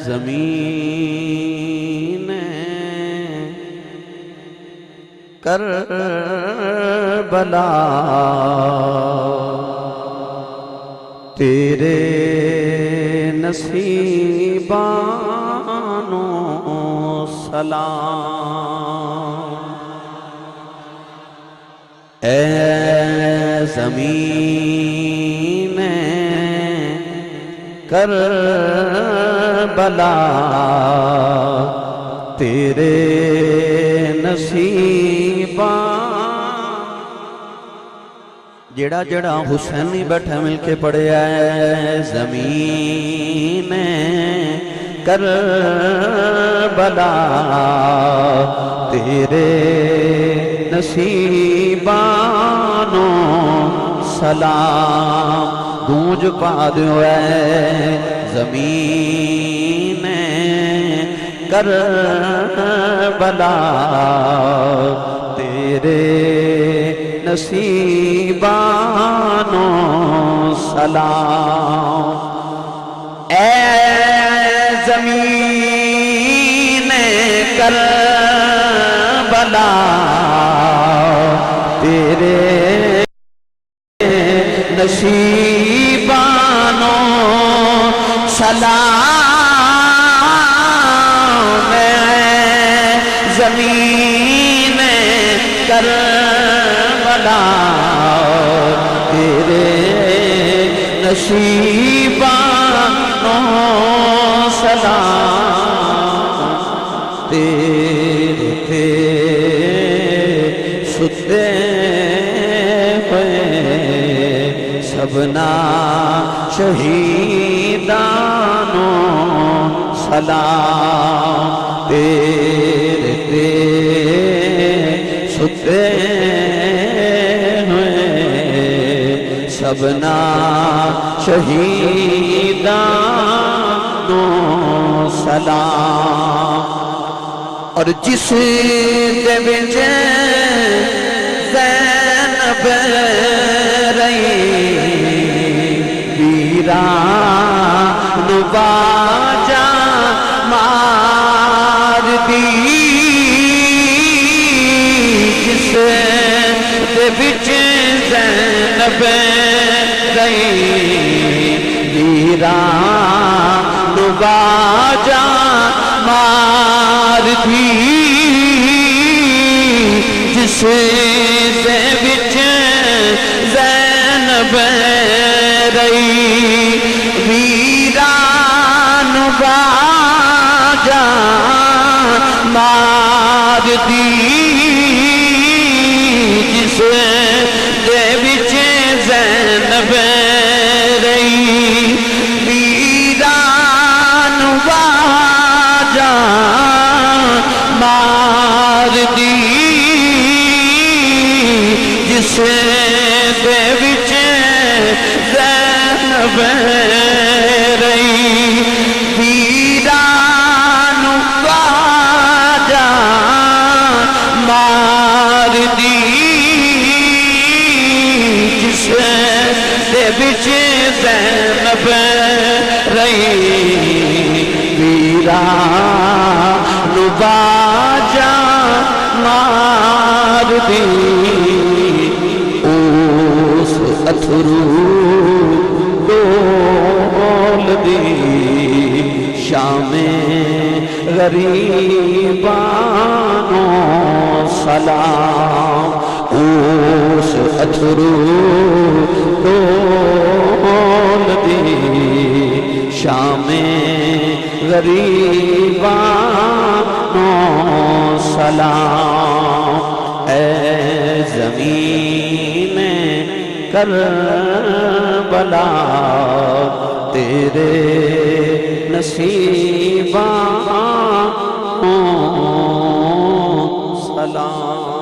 زمین کربلا تیرے نصیبانو سلام اے زمین کربلا تیرے نصیبان جڑا جڑا حسینی بیٹھا مل کے پڑھے اے زمین کربلا تیرے نصیبانو سلام گونج پا دیو اے زمین کربلا تیرے نصیبانو سلام اے زمین کربلا تیرے نصیبانو سلام اے زمین کربلا تیرے نصیبانو سلام تیرے ستے ہوئے سبنا شہیدانو سلام تیرے ستے ہوئے سبنا شہیدانو سلام اور جس دے وچ زینب رہی ویران باجا مار دی جس دے وچ زینب رہی ویران باجا مار دی جس دے وچ زینب رہی ویران باجا مار دی جس دے وچ زینب رہی ویران باجا مار دی جس دے وچ زینب رہی ویران باجا مار دی جس دے وچ زینب رہی ویران باجا مار دی اس اتھرو ڈول دی شام غریبانو سلام اس اتھرو ڈول دی شام غریبانو سلام اے زمین کربلا تیرے نصیبانو سلام